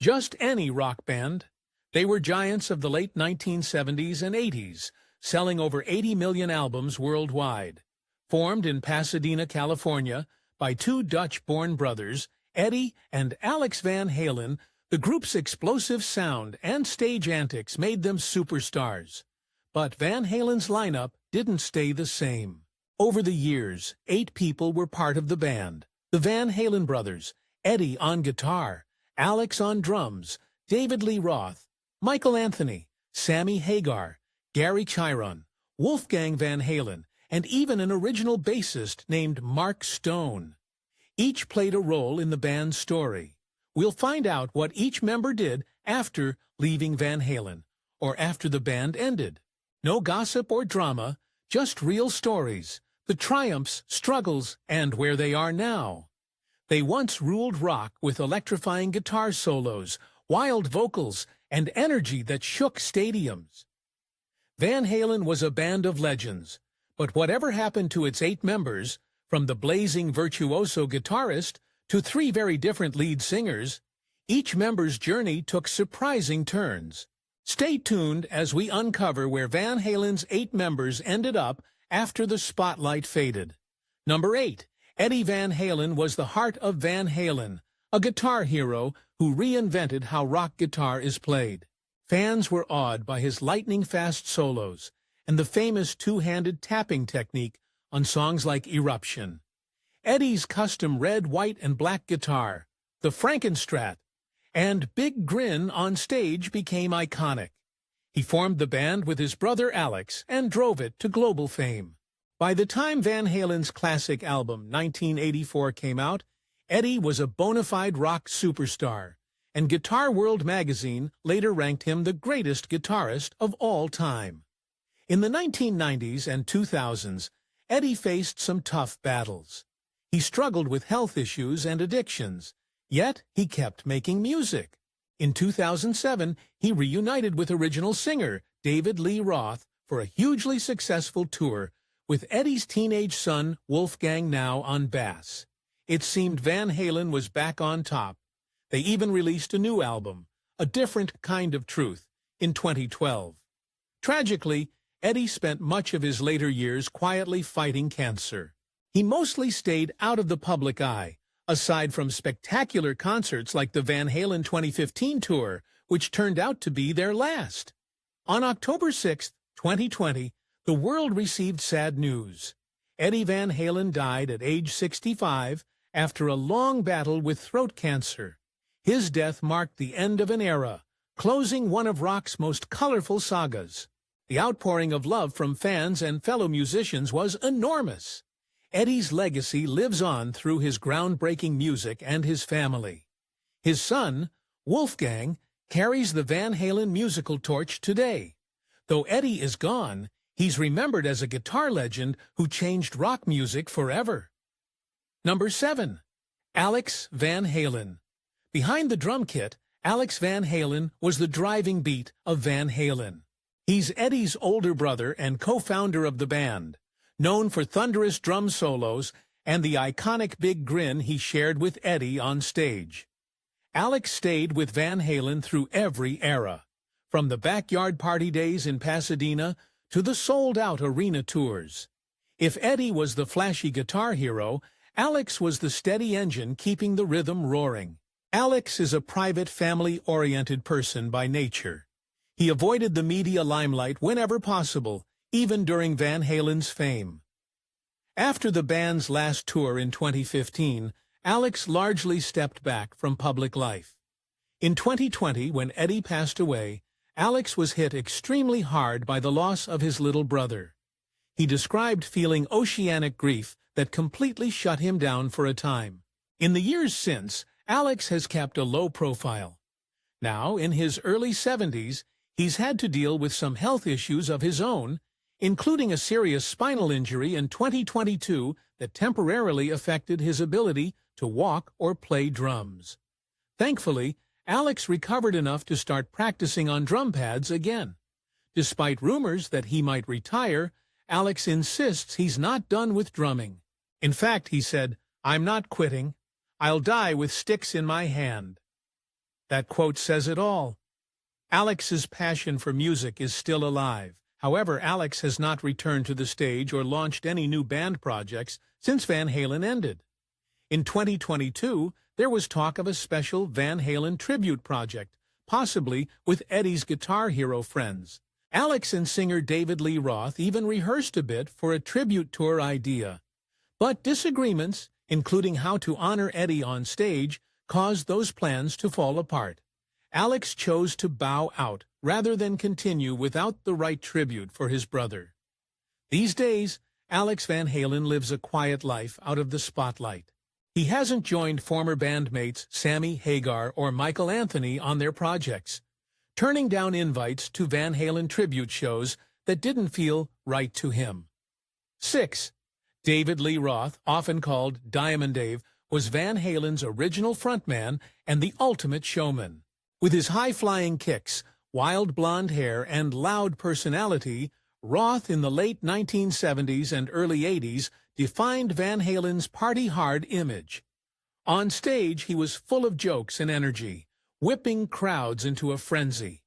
just any rock band. They were giants of the late 1970s and 80s, selling over 80 million albums worldwide. Formed in Pasadena, California, by two Dutch-born brothers, Eddie and Alex Van Halen, the group's explosive sound and stage antics made them superstars. But Van Halen's lineup didn't stay the same. Over the years, 8 people were part of the band. The Van Halen brothers, Eddie on guitar, Alex on drums, David Lee Roth, Michael Anthony, Sammy Hagar, Gary Chiron, Wolfgang Van Halen, and even an original bassist named Mark Stone. Each played a role in the band's story. We'll find out what each member did after leaving Van Halen, or after the band ended. No gossip or drama, just real stories, the triumphs, struggles, and where they are now. They once ruled rock with electrifying guitar solos, wild vocals, and energy that shook stadiums. Van Halen was a band of legends, but whatever happened to its 8 members, from the blazing virtuoso guitarist to 3 very different lead singers, each member's journey took surprising turns. Stay tuned as we uncover where Van Halen's 8 members ended up after the spotlight faded. Number 8. Eddie Van Halen was the heart of Van Halen, a guitar hero who reinvented how rock guitar is played. Fans were awed by his lightning-fast solos and the famous two-handed tapping technique on songs like Eruption. Eddie's custom red, white, and black guitar, the Frankenstrat, and big grin on stage became iconic. He formed the band with his brother Alex and drove it to global fame. By the time Van Halen's classic album 1984 came out, Eddie was a bona fide rock superstar, and Guitar World magazine later ranked him the greatest guitarist of all time. In the 1990s and 2000s, Eddie faced some tough battles. He struggled with health issues and addictions, yet he kept making music. In 2007, he reunited with original singer David Lee Roth for a hugely successful tour, with Eddie's teenage son Wolfgang now on bass. It seemed Van Halen was back on top. They even released a new album, A Different Kind of Truth, in 2012. Tragically, Eddie spent much of his later years quietly fighting cancer. He mostly stayed out of the public eye, aside from spectacular concerts like the Van Halen 2015 tour, which turned out to be their last. On October 6, 2020, the world received sad news. Eddie Van Halen died at age 65 after a long battle with throat cancer. His death marked the end of an era, closing one of rock's most colorful sagas. The outpouring of love from fans and fellow musicians was enormous. Eddie's legacy lives on through his groundbreaking music and his family. His son, Wolfgang, carries the Van Halen musical torch today. Though Eddie is gone, he's remembered as a guitar legend who changed rock music forever. Number 7. Alex Van Halen. Behind the drum kit, Alex Van Halen was the driving beat of Van Halen. He's Eddie's older brother and co-founder of the band, known for thunderous drum solos and the iconic big grin he shared with Eddie on stage. Alex stayed with Van Halen through every era, from the backyard party days in Pasadena to the sold-out arena tours. If Eddie was the flashy guitar hero, Alex was the steady engine keeping the rhythm roaring. Alex is a private, family-oriented person by nature. He avoided the media limelight whenever possible, even during Van Halen's fame. After the band's last tour in 2015, Alex largely stepped back from public life. In 2020, when Eddie passed away, Alex was hit extremely hard by the loss of his little brother. He described feeling oceanic grief that completely shut him down for a time. In the years since, Alex has kept a low profile. Now, in his early 70s, he's had to deal with some health issues of his own, including a serious spinal injury in 2022 that temporarily affected his ability to walk or play drums. Thankfully, Alex recovered enough to start practicing on drum pads again. Despite rumors that he might retire, Alex insists he's not done with drumming. In fact, he said, "I'm not quitting. I'll die with sticks in my hand." That quote says it all. Alex's passion for music is still alive. However, Alex has not returned to the stage or launched any new band projects since Van Halen ended. In 2022, there was talk of a special Van Halen tribute project, possibly with Eddie's guitar hero friends. Alex and singer David Lee Roth even rehearsed a bit for a tribute tour idea. But disagreements, including how to honor Eddie on stage, caused those plans to fall apart. Alex chose to bow out rather than continue without the right tribute for his brother. These days, Alex Van Halen lives a quiet life out of the spotlight. He hasn't joined former bandmates Sammy Hagar or Michael Anthony on their projects, turning down invites to Van Halen tribute shows that didn't feel right to him. 6. David Lee Roth, often called Diamond Dave, was Van Halen's original frontman and the ultimate showman. With his high-flying kicks, wild blonde hair, and loud personality, Roth in the late 1970s and early 80s defined Van Halen's party-hard image. On stage, he was full of jokes and energy, whipping crowds into a frenzy.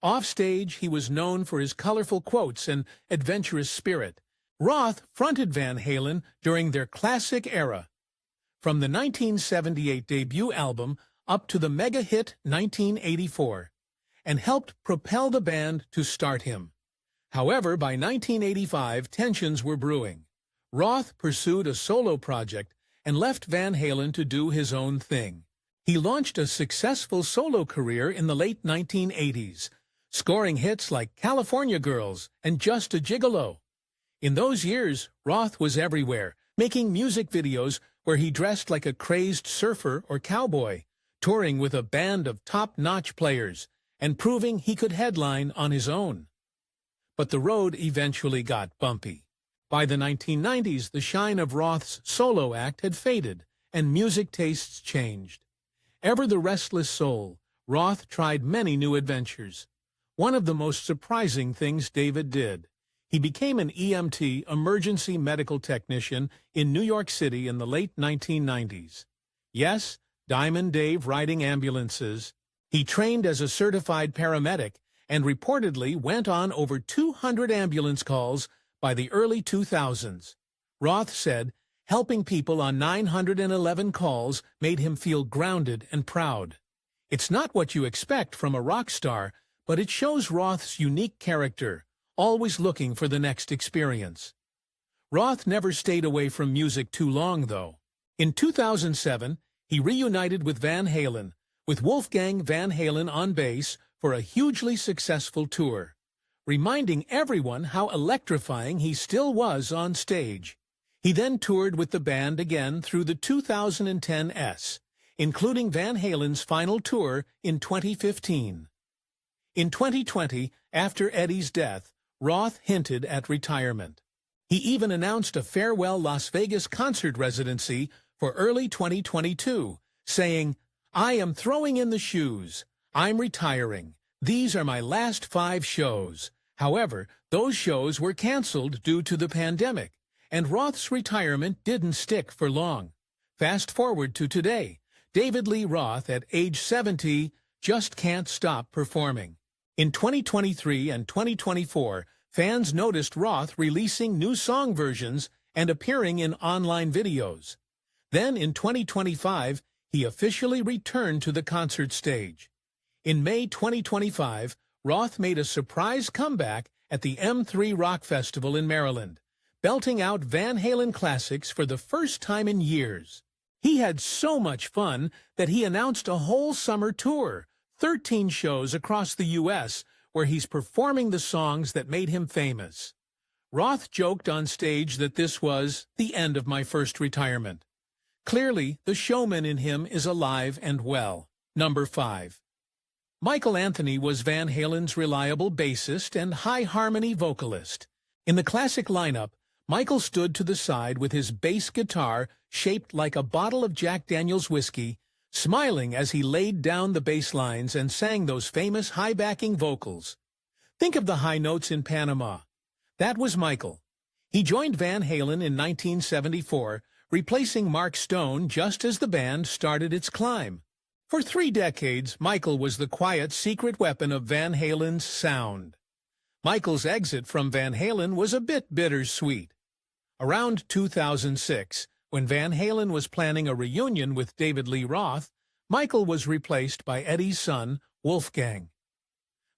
Off-stage, he was known for his colorful quotes and adventurous spirit. Roth fronted Van Halen during their classic era, from the 1978 debut album up to the mega-hit 1984, and helped propel the band to start him. However, by 1985, tensions were brewing. Roth pursued a solo project and left Van Halen to do his own thing. He launched a successful solo career in the late 1980s, scoring hits like California Girls and Just a Gigolo. In those years, Roth was everywhere, making music videos where he dressed like a crazed surfer or cowboy, touring with a band of top-notch players, and proving he could headline on his own. But the road eventually got bumpy. By the 1990s, the shine of Roth's solo act had faded, and music tastes changed. Ever the restless soul, Roth tried many new adventures. One of the most surprising things David did. He became an EMT, emergency medical technician, in New York City in the late 1990s. Yes, Diamond Dave riding ambulances. He trained as a certified paramedic and reportedly went on over 200 ambulance calls by the early 2000s. Roth said, helping people on 911 calls made him feel grounded and proud. It's not what you expect from a rock star, but it shows Roth's unique character, always looking for the next experience. Roth never stayed away from music too long, though. In 2007, he reunited with Van Halen, with Wolfgang Van Halen on bass for a hugely successful tour, reminding everyone how electrifying he still was on stage. He then toured with the band again through the 2010s, including Van Halen's final tour in 2015. In 2020, after Eddie's death, Roth hinted at retirement. He even announced a farewell Las Vegas concert residency for early 2022, saying, "I am throwing in the shoes. I'm retiring. These are my last 5 shows." However, those shows were canceled due to the pandemic, and Roth's retirement didn't stick for long. Fast forward to today, David Lee Roth, at age 70, just can't stop performing. In 2023 and 2024, fans noticed Roth releasing new song versions and appearing in online videos. Then in 2025, he officially returned to the concert stage. In May 2025, Roth made a surprise comeback at the M3 Rock Festival in Maryland, belting out Van Halen classics for the first time in years. He had so much fun that he announced a whole summer tour, 13 shows across the U.S., where he's performing the songs that made him famous. Roth joked on stage that this was the end of my first retirement. Clearly, the showman in him is alive and well. Number 5. Michael Anthony was Van Halen's reliable bassist and high-harmony vocalist. In the classic lineup, Michael stood to the side with his bass guitar shaped like a bottle of Jack Daniel's whiskey, smiling as he laid down the bass lines and sang those famous high-backing vocals. Think of the high notes in Panama. That was Michael. He joined Van Halen in 1974, replacing Mark Stone just as the band started its climb. For 3 decades, Michael was the quiet secret weapon of Van Halen's sound. Michael's exit from Van Halen was a bit bittersweet. Around 2006, when Van Halen was planning a reunion with David Lee Roth, Michael was replaced by Eddie's son, Wolfgang.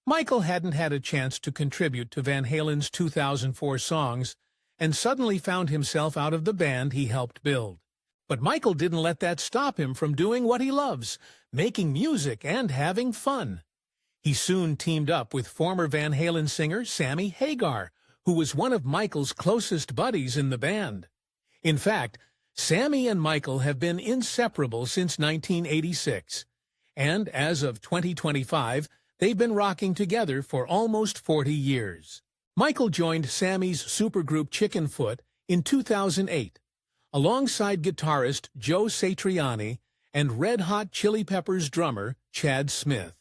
Michael hadn't had a chance to contribute to Van Halen's 2004 songs and suddenly found himself out of the band he helped build. But Michael didn't let that stop him from doing what he loves, making music and having fun. He soon teamed up with former Van Halen singer Sammy Hagar, who was one of Michael's closest buddies in the band. In fact, Sammy and Michael have been inseparable since 1986, and as of 2025, they've been rocking together for almost 40 years. Michael joined Sammy's supergroup Chickenfoot in 2008, alongside guitarist Joe Satriani and Red Hot Chili Peppers drummer Chad Smith.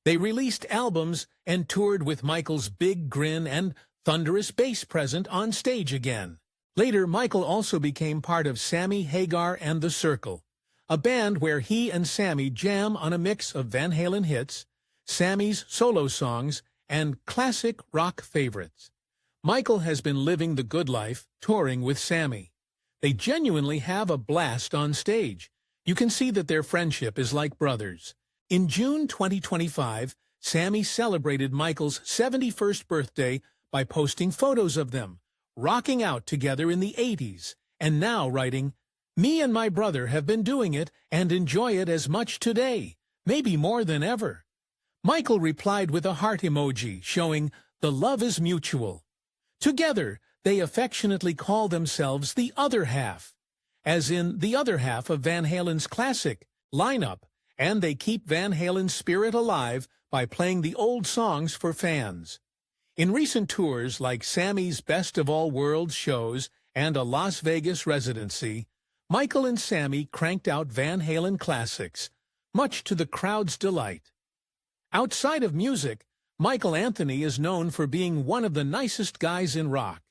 They released albums and toured with Michael's big grin and thunderous bass present on stage again. Later, Michael also became part of Sammy Hagar and the Circle, a band where he and Sammy jam on a mix of Van Halen hits, Sammy's solo songs, and classic rock favorites. Michael has been living the good life, touring with Sammy. They genuinely have a blast on stage. You can see that their friendship is like brothers. In June 2025, Sammy celebrated Michael's 71st birthday by posting photos of them, rocking out together in the 80s, and now writing, "Me and my brother have been doing it and enjoy it as much today, maybe more than ever." Michael replied with a heart emoji showing the love is mutual. Together, they affectionately call themselves the Other Half, as in the other half of Van Halen's classic lineup, and they keep Van Halen's spirit alive by playing the old songs for fans. In recent tours like Sammy's Best of All Worlds shows and a Las Vegas residency, Michael and Sammy cranked out Van Halen classics, much to the crowd's delight. Outside of music, Michael Anthony is known for being one of the nicest guys in rock.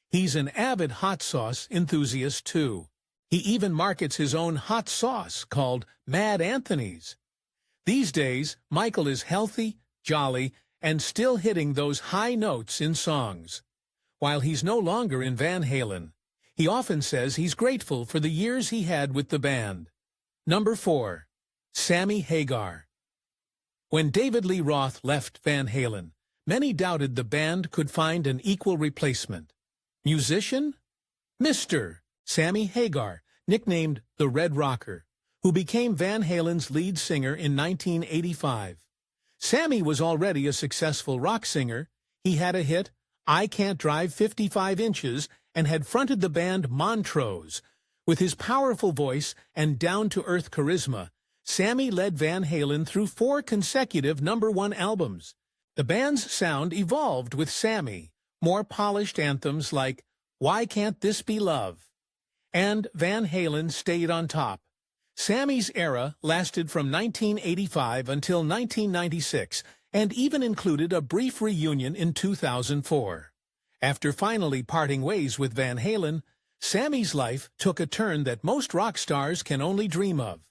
He's an avid hot sauce enthusiast, too. He even markets his own hot sauce called Mad Anthony's. These days, Michael is healthy, jolly, and still hitting those high notes in songs. While he's no longer in Van Halen, he often says he's grateful for the years he had with the band. Number 4. Sammy Hagar. When David Lee Roth left Van Halen, many doubted the band could find an equal replacement. Musician? Mr. Sammy Hagar, nicknamed the Red Rocker, who became Van Halen's lead singer in 1985. Sammy was already a successful rock singer. He had a hit, I Can't Drive 55 Inches, and had fronted the band Montrose. With his powerful voice and down-to-earth charisma, Sammy led Van Halen through 4 consecutive #1 albums. The band's sound evolved with Sammy, more polished anthems like Why Can't This Be Love? And Van Halen stayed on top. Sammy's era lasted from 1985 until 1996 and even included a brief reunion in 2004. After finally parting ways with Van Halen, Sammy's life took a turn that most rock stars can only dream of.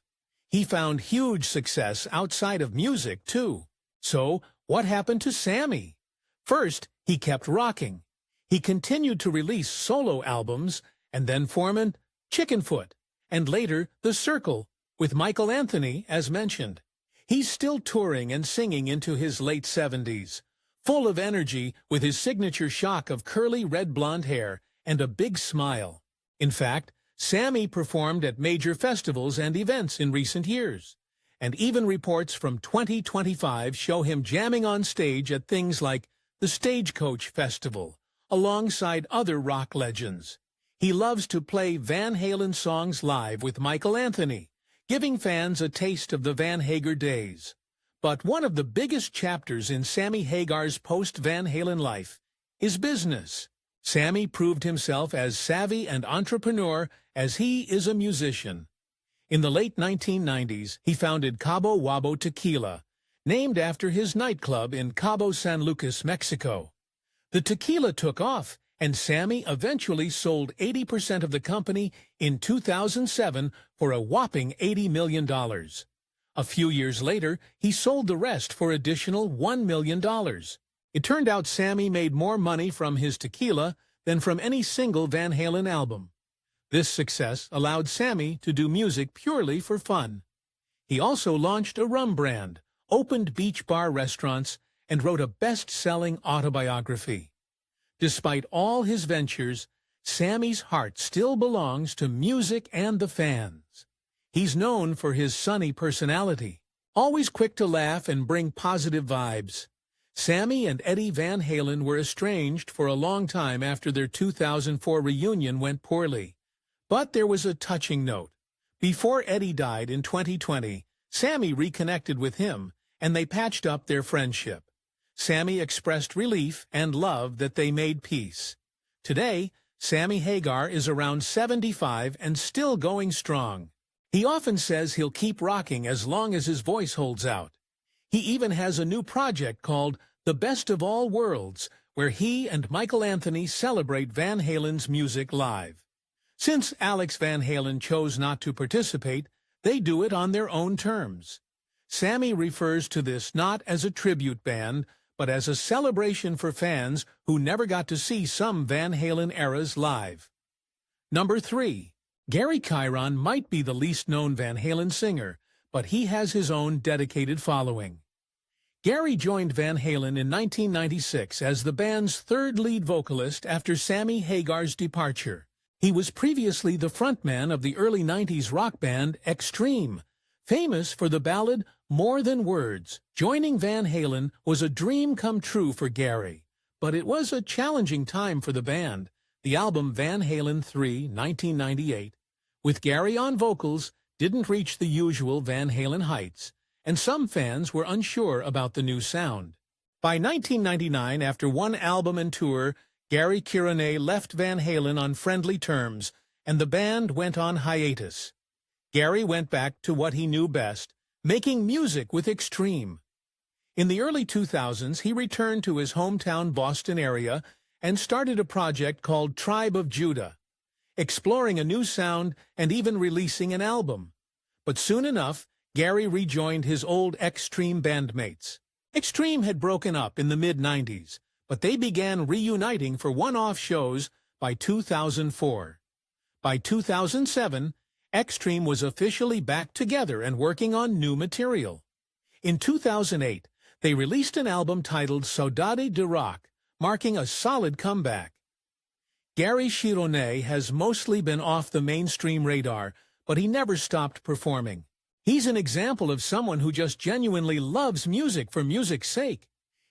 He found huge success outside of music, too. So, what happened to Sammy? First, he kept rocking. He continued to release solo albums and then formed Chickenfoot, and later The Circle, with Michael Anthony, as mentioned. He's still touring and singing into his late 70s, full of energy with his signature shock of curly red-blonde hair and a big smile. In fact, Sammy performed at major festivals and events in recent years, and even reports from 2025 show him jamming on stage at things like the Stagecoach Festival, alongside other rock legends. He loves to play Van Halen songs live with Michael Anthony, giving fans a taste of the Van Hagar days. But one of the biggest chapters in Sammy Hagar's post-Van Halen life is business. Sammy proved himself as savvy and entrepreneur as he is a musician. In the late 1990s, he founded Cabo Wabo Tequila, named after his nightclub in Cabo San Lucas, Mexico. The tequila took off, and Sammy eventually sold 80% of the company in 2007 for a whopping $80 million. A few years later, he sold the rest for additional $1 million. It turned out Sammy made more money from his tequila than from any single Van Halen album. This success allowed Sammy to do music purely for fun. He also launched a rum brand, opened beach bar restaurants, and wrote a best-selling autobiography. Despite all his ventures, Sammy's heart still belongs to music and the fans. He's known for his sunny personality, always quick to laugh and bring positive vibes. Sammy and Eddie Van Halen were estranged for a long time after their 2004 reunion went poorly. But there was a touching note. Before Eddie died in 2020, Sammy reconnected with him, and they patched up their friendship. Sammy expressed relief and love that they made peace. Today, Sammy Hagar is around 75 and still going strong. He often says he'll keep rocking as long as his voice holds out. He even has a new project called The Best of All Worlds, where he and Michael Anthony celebrate Van Halen's music live. Since Alex Van Halen chose not to participate, they do it on their own terms. Sammy refers to this not as a tribute band, but as a celebration for fans who never got to see some Van Halen eras live. Number 3. Gary Chiron might be the least-known Van Halen singer, but he has his own dedicated following. Gary joined Van Halen in 1996 as the band's third lead vocalist after Sammy Hagar's departure. He was previously the frontman of the early 90s rock band Extreme, famous for the ballad More Than Words. Joining Van Halen was a dream come true for Gary, but it was a challenging time for the band. The album Van Halen 3, 1998, with Gary on vocals, didn't reach the usual Van Halen heights, and some fans were unsure about the new sound. By 1999, after one album and tour, Gary Chiron left Van Halen on friendly terms, and the band went on hiatus. Gary went back to what he knew best, making music with Extreme. In the early 2000s, he returned to his hometown Boston area and started a project called Tribe of Judah, exploring a new sound and even releasing an album. But soon enough, Gary rejoined his old Extreme bandmates. Extreme had broken up in the mid-90s, but they began reuniting for one-off shows by 2004. By 2007, Extreme was officially back together and working on new material. In 2008, they released an album titled Saudade de Rock, marking a solid comeback. Gary Chiron has mostly been off the mainstream radar, but he never stopped performing. He's an example of someone who just genuinely loves music for music's sake.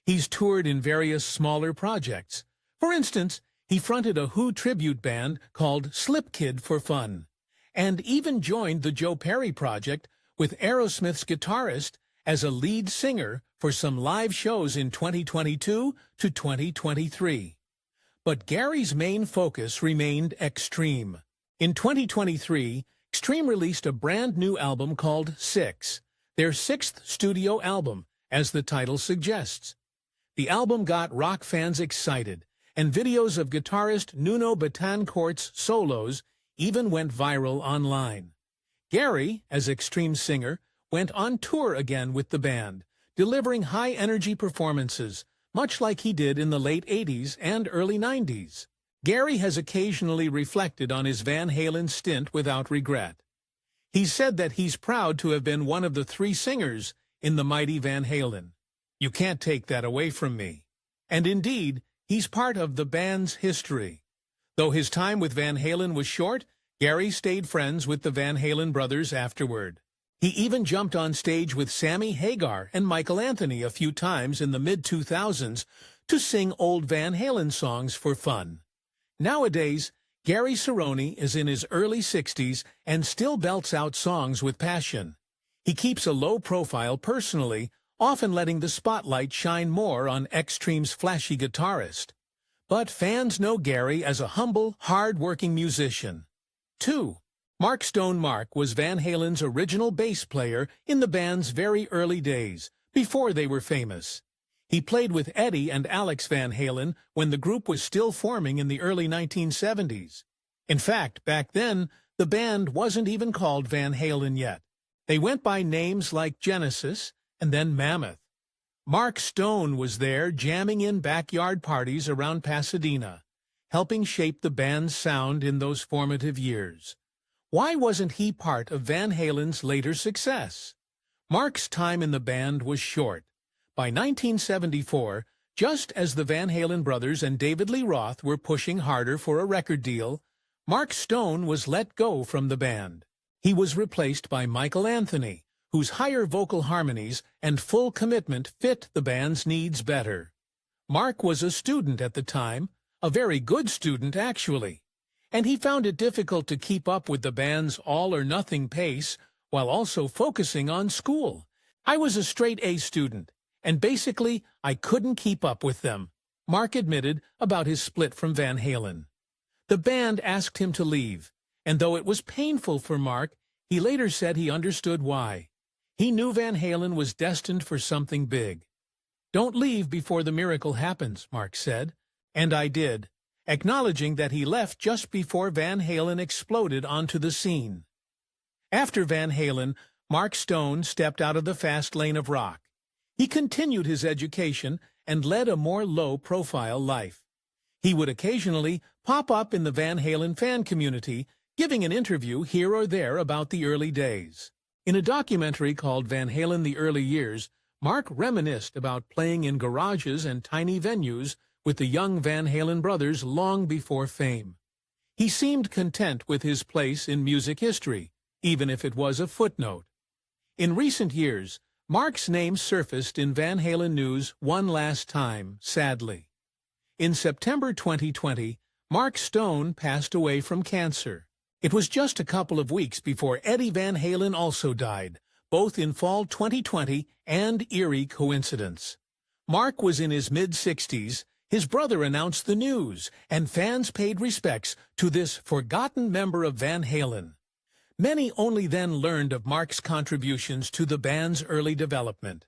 He's toured in various smaller projects. For instance, he fronted a Who tribute band called Slip Kid for fun, and even joined the Joe Perry Project with Aerosmith's guitarist as a lead singer for some live shows in 2022 to 2023. But Gary's main focus remained Extreme. In 2023, Extreme released a brand new album called Six, their sixth studio album, as the title suggests. The album got rock fans excited, and videos of guitarist Nuno Betancourt's solos even went viral online. Gary, as Extreme singer, went on tour again with the band, delivering high-energy performances, much like he did in the late 80s and early 90s. Gary has occasionally reflected on his Van Halen stint without regret. He said that he's proud to have been one of the 3 singers in the mighty Van Halen. You can't take that away from me. And indeed, he's part of the band's history. Though his time with Van Halen was short, Gary stayed friends with the Van Halen brothers afterward. He even jumped on stage with Sammy Hagar and Michael Anthony a few times in the mid-2000s to sing old Van Halen songs for fun. Nowadays, Gary Chiron is in his early 60s and still belts out songs with passion. He keeps a low profile personally, often letting the spotlight shine more on Extreme's flashy guitarist. But fans know Gary as a humble, hard-working musician. 2. Mark Stone Mark was Van Halen's original bass player in the band's very early days, before they were famous. He played with Eddie and Alex Van Halen when the group was still forming in the early 1970s. In fact, back then, the band wasn't even called Van Halen yet. They went by names like Genesis and then Mammoth. Mark Stone was there jamming in backyard parties around Pasadena, helping shape the band's sound in those formative years. Why wasn't he part of Van Halen's later success? Mark's time in the band was short. By 1974, just as the Van Halen brothers and David Lee Roth were pushing harder for a record deal, Mark Stone was let go from the band. He was replaced by Michael Anthony, whose higher vocal harmonies and full commitment fit the band's needs better. Mark was a student at the time, a very good student actually, and he found it difficult to keep up with the band's all-or-nothing pace while also focusing on school. "I was a straight-A student, and basically I couldn't keep up with them," Mark admitted about his split from Van Halen. The band asked him to leave, and though it was painful for Mark, he later said he understood why. He knew Van Halen was destined for something big. "Don't leave before the miracle happens," Mark said. "And I did," acknowledging that he left just before Van Halen exploded onto the scene. After Van Halen, Mark Stone stepped out of the fast lane of rock. He continued his education and led a more low-profile life. He would occasionally pop up in the Van Halen fan community, giving an interview here or there about the early days. In a documentary called Van Halen: The Early Years, Mark reminisced about playing in garages and tiny venues with the young Van Halen brothers long before fame. He seemed content with his place in music history, even if it was a footnote. In recent years, Mark's name surfaced in Van Halen news one last time, sadly. In September 2020, Mark Stone passed away from cancer. It was just a couple of weeks before Eddie Van Halen also died, both in fall 2020 and eerie coincidence. Mark was in his mid-60s. His brother announced the news, and fans paid respects to this forgotten member of Van Halen. Many only then learned of Mark's contributions to the band's early development.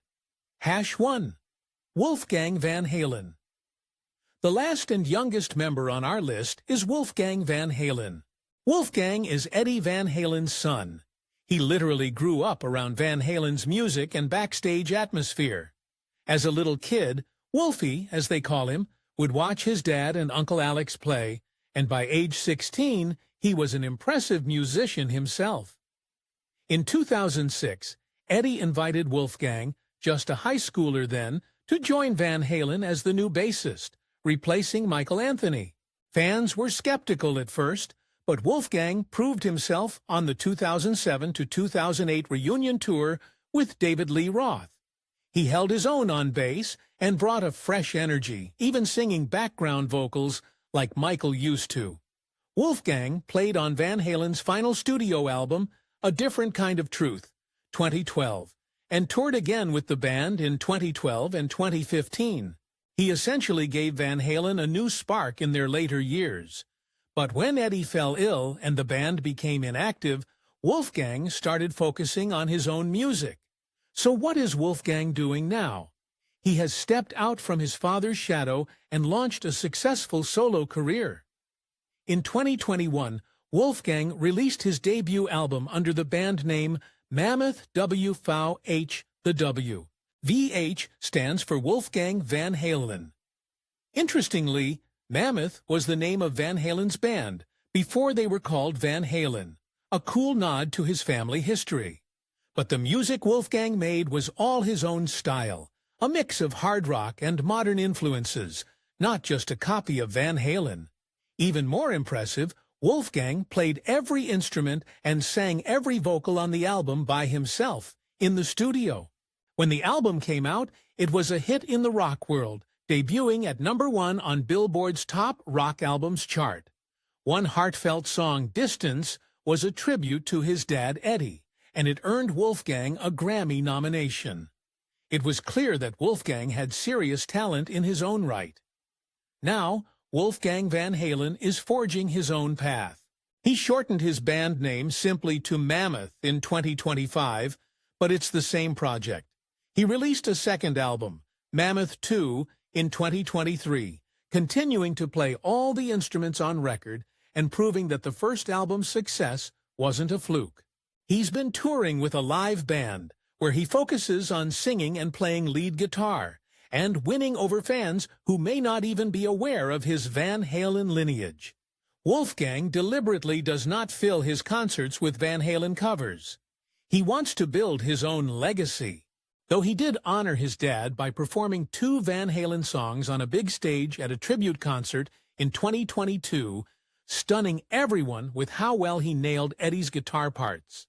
#1. Wolfgang Van Halen. The last and youngest member on our list is Wolfgang Van Halen. Wolfgang is Eddie Van Halen's son. He literally grew up around Van Halen's music and backstage atmosphere. As a little kid, Wolfie, as they call him, would watch his dad and Uncle Alex play, and by age 16, he was an impressive musician himself. In 2006, Eddie invited Wolfgang, just a high schooler then, to join Van Halen as the new bassist, replacing Michael Anthony. Fans were skeptical at first, but Wolfgang proved himself on the 2007 to 2008 reunion tour with David Lee Roth. He held his own on bass and brought a fresh energy, even singing background vocals like Michael used to. Wolfgang played on Van Halen's final studio album, A Different Kind of Truth, 2012, and toured again with the band in 2012 and 2015. He essentially gave Van Halen a new spark in their later years. But when Eddie fell ill and the band became inactive, Wolfgang started focusing on his own music. So what is Wolfgang doing now? He has stepped out from his father's shadow and launched a successful solo career. In 2021, Wolfgang released his debut album under the band name Mammoth WVH the W. VH stands for Wolfgang Van Halen. Interestingly, Mammoth was the name of Van Halen's band before they were called Van Halen, a cool nod to his family history. But the music Wolfgang made was all his own style, a mix of hard rock and modern influences, not just a copy of Van Halen. Even more impressive, Wolfgang played every instrument and sang every vocal on the album by himself, in the studio. When the album came out, it was a hit in the rock world, debuting at #1 on Billboard's Top Rock Albums chart. One heartfelt song, Distance, was a tribute to his dad, Eddie, and it earned Wolfgang a Grammy nomination. It was clear that Wolfgang had serious talent in his own right. Now, Wolfgang Van Halen is forging his own path. He shortened his band name simply to Mammoth in 2025, but it's the same project. He released a second album, Mammoth 2, in 2023, continuing to play all the instruments on record and proving that the first album's success wasn't a fluke. He's been touring with a live band, where he focuses on singing and playing lead guitar, and winning over fans who may not even be aware of his Van Halen lineage. Wolfgang deliberately does not fill his concerts with Van Halen covers. He wants to build his own legacy. Though he did honor his dad by performing 2 Van Halen songs on a big stage at a tribute concert in 2022, stunning everyone with how well he nailed Eddie's guitar parts.